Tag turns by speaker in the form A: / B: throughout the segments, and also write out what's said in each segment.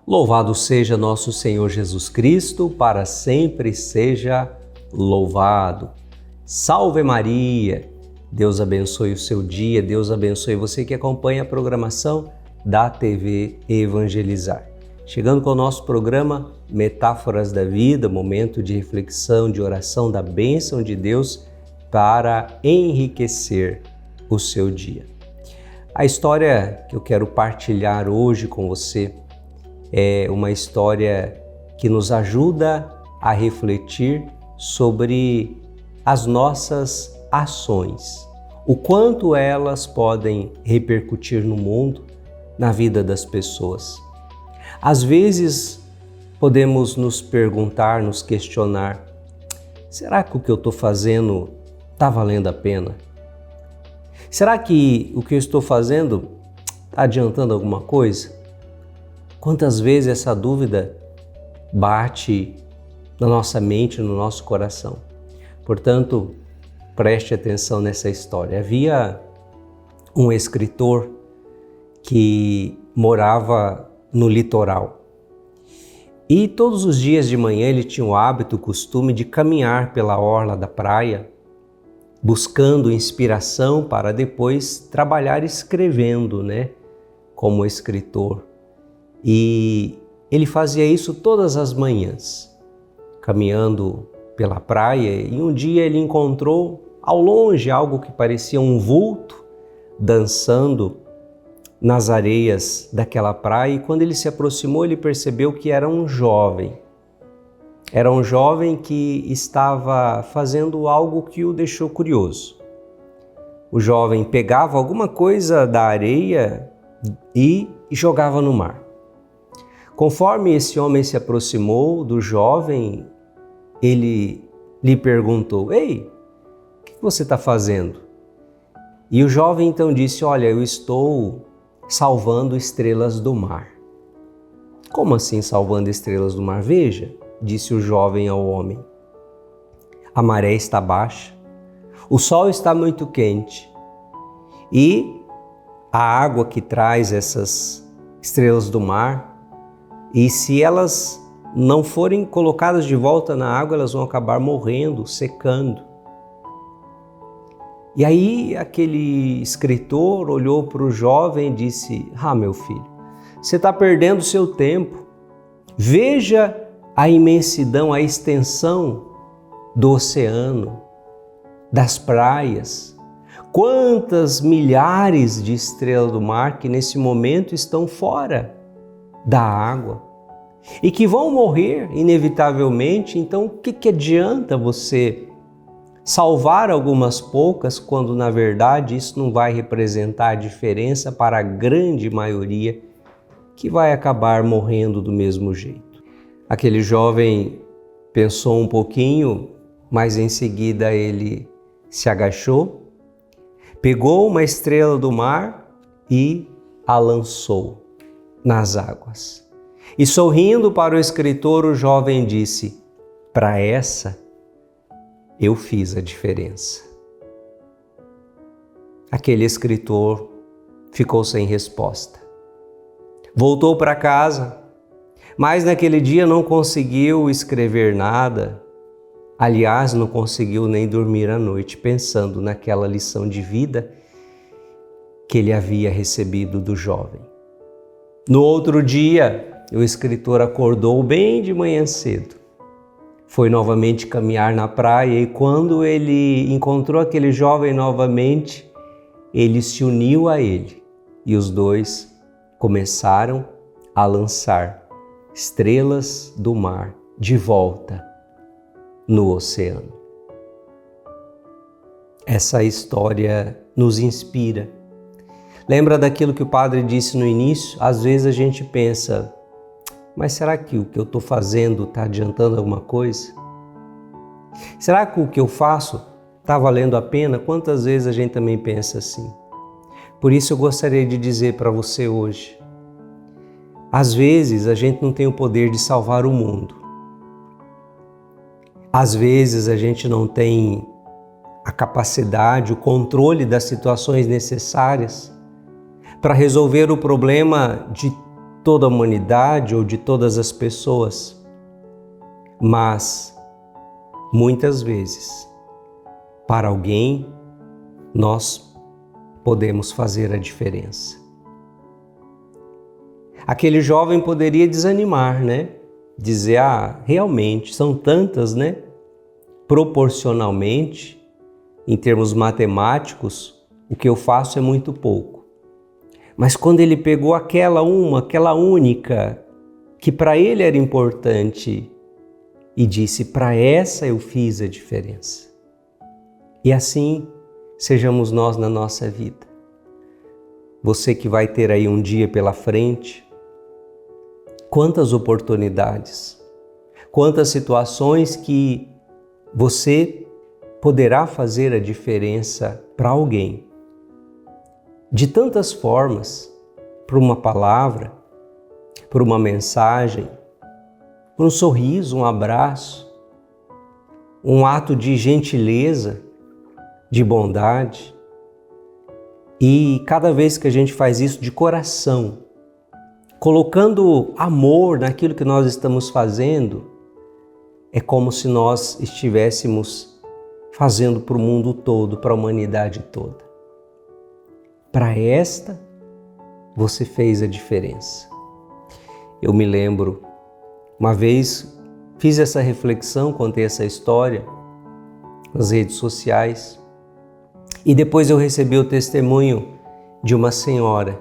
A: Louvado seja nosso Senhor Jesus Cristo, para sempre seja louvado. Salve Maria! Deus abençoe o seu dia, Deus abençoe você que acompanha a programação da TV Evangelizar. Chegando com o nosso programa Metáforas da Vida, momento de reflexão, de oração da bênção de Deus para enriquecer o seu dia. A história que eu quero partilhar hoje com você é uma história que nos ajuda a refletir sobre as nossas ações, o quanto elas podem repercutir no mundo, na vida das pessoas. Às vezes podemos nos perguntar, nos questionar: será que o que eu estou fazendo está valendo a pena? Será que o que eu estou fazendo está adiantando alguma coisa? Quantas vezes essa dúvida bate na nossa mente, no nosso coração? Portanto, preste atenção nessa história. Havia um escritor que morava no litoral. E todos os dias de manhã ele tinha o hábito, o costume de caminhar pela orla da praia, buscando inspiração para depois trabalhar escrevendo, como escritor. E ele fazia isso todas as manhãs, caminhando pela praia, e um dia ele encontrou ao longe algo que parecia um vulto dançando nas areias daquela praia, e quando ele se aproximou ele percebeu que era um jovem. Era um jovem que estava fazendo algo que o deixou curioso. O jovem pegava alguma coisa da areia e jogava no mar. Conforme esse homem se aproximou do jovem, ele lhe perguntou: "Ei, o que você está fazendo?" E o jovem então disse: "Olha, eu estou salvando estrelas do mar." "Como assim salvando estrelas do mar?" "Veja", disse o jovem ao homem, "a maré está baixa, o sol está muito quente e a água que traz essas estrelas do mar, e se elas não forem colocadas de volta na água, elas vão acabar morrendo, secando." E aí aquele escritor olhou para o jovem e disse: "Meu filho, você está perdendo seu tempo. Veja a imensidão, a extensão do oceano, das praias. Quantas milhares de estrelas do mar que nesse momento estão fora da água e que vão morrer inevitavelmente. Então, o que adianta você salvar algumas poucas quando, na verdade, isso não vai representar a diferença para a grande maioria que vai acabar morrendo do mesmo jeito?" Aquele jovem pensou um pouquinho, mas em seguida ele se agachou, pegou uma estrela do mar e a lançou nas águas. E sorrindo para o escritor, o jovem disse: "Para essa, eu fiz a diferença." Aquele escritor ficou sem resposta. Voltou para casa, mas naquele dia não conseguiu escrever nada. Aliás, não conseguiu nem dormir à noite, pensando naquela lição de vida que ele havia recebido do jovem. No outro dia, o escritor acordou bem de manhã cedo. Foi novamente caminhar na praia e quando ele encontrou aquele jovem novamente, ele se uniu a ele e os dois começaram a lançar estrelas do mar de volta no oceano. Essa história nos inspira. Lembra daquilo que o padre disse no início? Às vezes a gente pensa: mas será que o que eu estou fazendo está adiantando alguma coisa? Será que o que eu faço está valendo a pena? Quantas vezes a gente também pensa assim? Por isso eu gostaria de dizer para você hoje: às vezes a gente não tem o poder de salvar o mundo. Às vezes a gente não tem a capacidade, o controle das situações necessárias para resolver o problema de toda a humanidade ou de todas as pessoas, mas muitas vezes, para alguém, nós podemos fazer a diferença. Aquele jovem poderia desanimar, né? Dizer, realmente, são tantas, né? Proporcionalmente, em termos matemáticos, o que eu faço é muito pouco. Mas quando ele pegou aquela única, que para ele era importante, e disse, para essa eu fiz a diferença. E assim, sejamos nós na nossa vida. Você que vai ter aí um dia pela frente, quantas oportunidades, quantas situações que você poderá fazer a diferença para alguém. De tantas formas, por uma palavra, por uma mensagem, por um sorriso, um abraço, um ato de gentileza, de bondade. E cada vez que a gente faz isso de coração, colocando amor naquilo que nós estamos fazendo, é como se nós estivéssemos fazendo para o mundo todo, para a humanidade toda. Para esta, você fez a diferença. Eu me lembro, uma vez fiz essa reflexão, contei essa história nas redes sociais e depois eu recebi o testemunho de uma senhora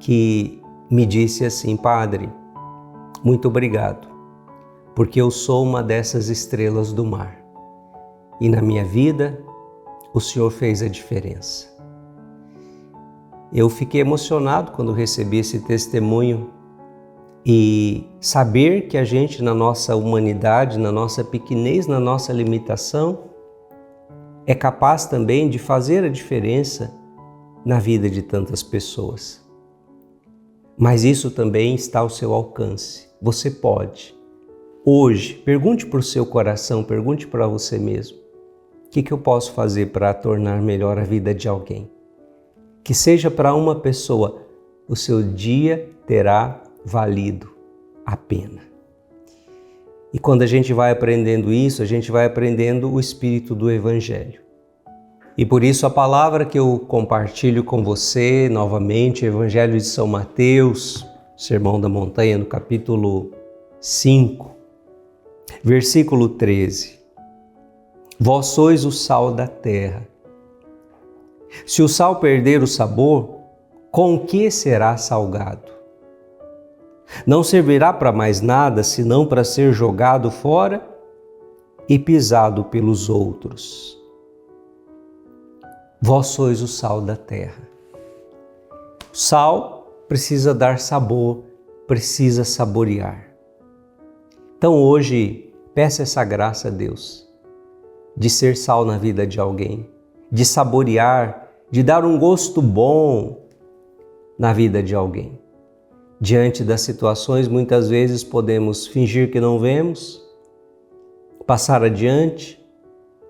A: que me disse assim, Padre, muito obrigado, porque eu sou uma dessas estrelas do mar e na minha vida o Senhor fez a diferença. Eu fiquei emocionado quando recebi esse testemunho e saber que a gente, na nossa humanidade, na nossa pequenez, na nossa limitação, é capaz também de fazer a diferença na vida de tantas pessoas. Mas isso também está ao seu alcance. Você pode. Hoje, pergunte para o seu coração, pergunte para você mesmo. O que eu posso fazer para tornar melhor a vida de alguém? Que seja para uma pessoa, o seu dia terá valido a pena. E quando a gente vai aprendendo isso, a gente vai aprendendo o espírito do Evangelho. E por isso a palavra que eu compartilho com você novamente, Evangelho de São Mateus, Sermão da Montanha, no capítulo 5, versículo 13. Vós sois o sal da terra. Se o sal perder o sabor, com que será salgado? Não servirá para mais nada, senão para ser jogado fora e pisado pelos outros. Vós sois o sal da terra. O sal precisa dar sabor, precisa saborear. Então hoje, peça essa graça a Deus, de ser sal na vida de alguém, de saborear, de dar um gosto bom na vida de alguém. Diante das situações, muitas vezes podemos fingir que não vemos, passar adiante,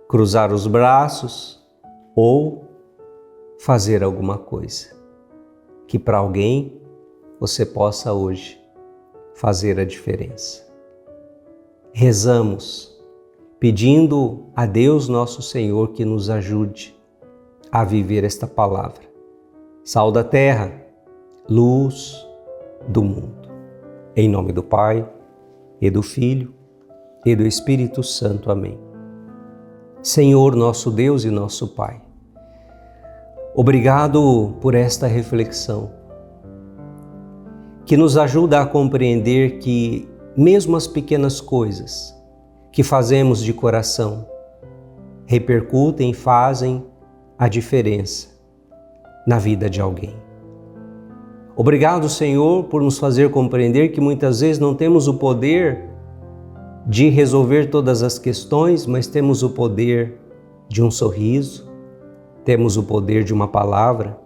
A: cruzar os braços ou fazer alguma coisa que para alguém você possa hoje fazer a diferença. Rezamos pedindo a Deus nosso Senhor que nos ajude a viver esta palavra. Sal da terra, luz do mundo. Em nome do Pai, e do Filho, e do Espírito Santo. Amém. Senhor, nosso Deus e nosso Pai, obrigado por esta reflexão, que nos ajuda a compreender que mesmo as pequenas coisas que fazemos de coração repercutem e fazem a diferença na vida de alguém. Obrigado, Senhor, por nos fazer compreender que muitas vezes não temos o poder de resolver todas as questões, mas temos o poder de um sorriso, temos o poder de uma palavra,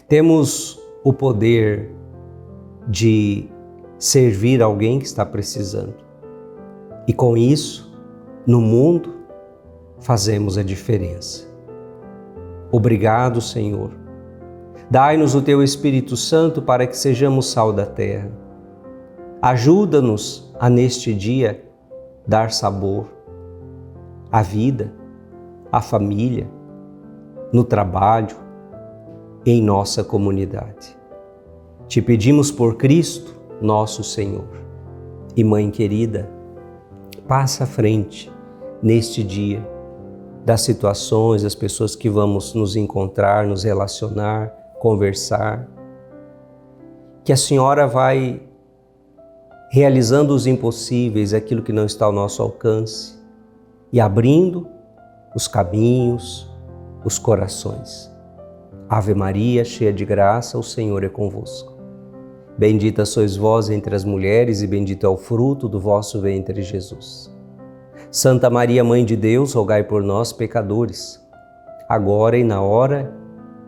A: temos o poder de servir alguém que está precisando. E com isso, no mundo, fazemos a diferença. Obrigado, Senhor. Dai-nos o Teu Espírito Santo para que sejamos sal da terra. Ajuda-nos a, neste dia, dar sabor à vida, à família, no trabalho, em nossa comunidade. Te pedimos por Cristo, nosso Senhor. E Mãe querida, passa à frente neste dia das situações, das pessoas que vamos nos encontrar, nos relacionar, conversar. Que a Senhora vai realizando os impossíveis, aquilo que não está ao nosso alcance, e abrindo os caminhos, os corações. Ave Maria, cheia de graça, o Senhor é convosco. Bendita sois vós entre as mulheres e bendito é o fruto do vosso ventre, Jesus. Santa Maria, Mãe de Deus, rogai por nós, pecadores, agora e na hora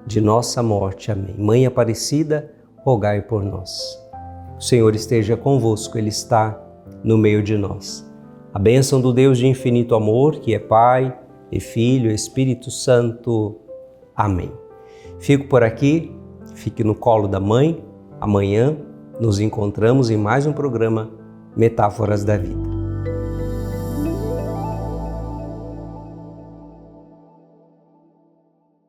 A: de nossa morte. Amém. Mãe Aparecida, rogai por nós. O Senhor esteja convosco, Ele está no meio de nós. A bênção do Deus de infinito amor, que é Pai e Filho e Espírito Santo. Amém. Fico por aqui, fique no colo da Mãe. Amanhã nos encontramos em mais um programa Metáforas da Vida.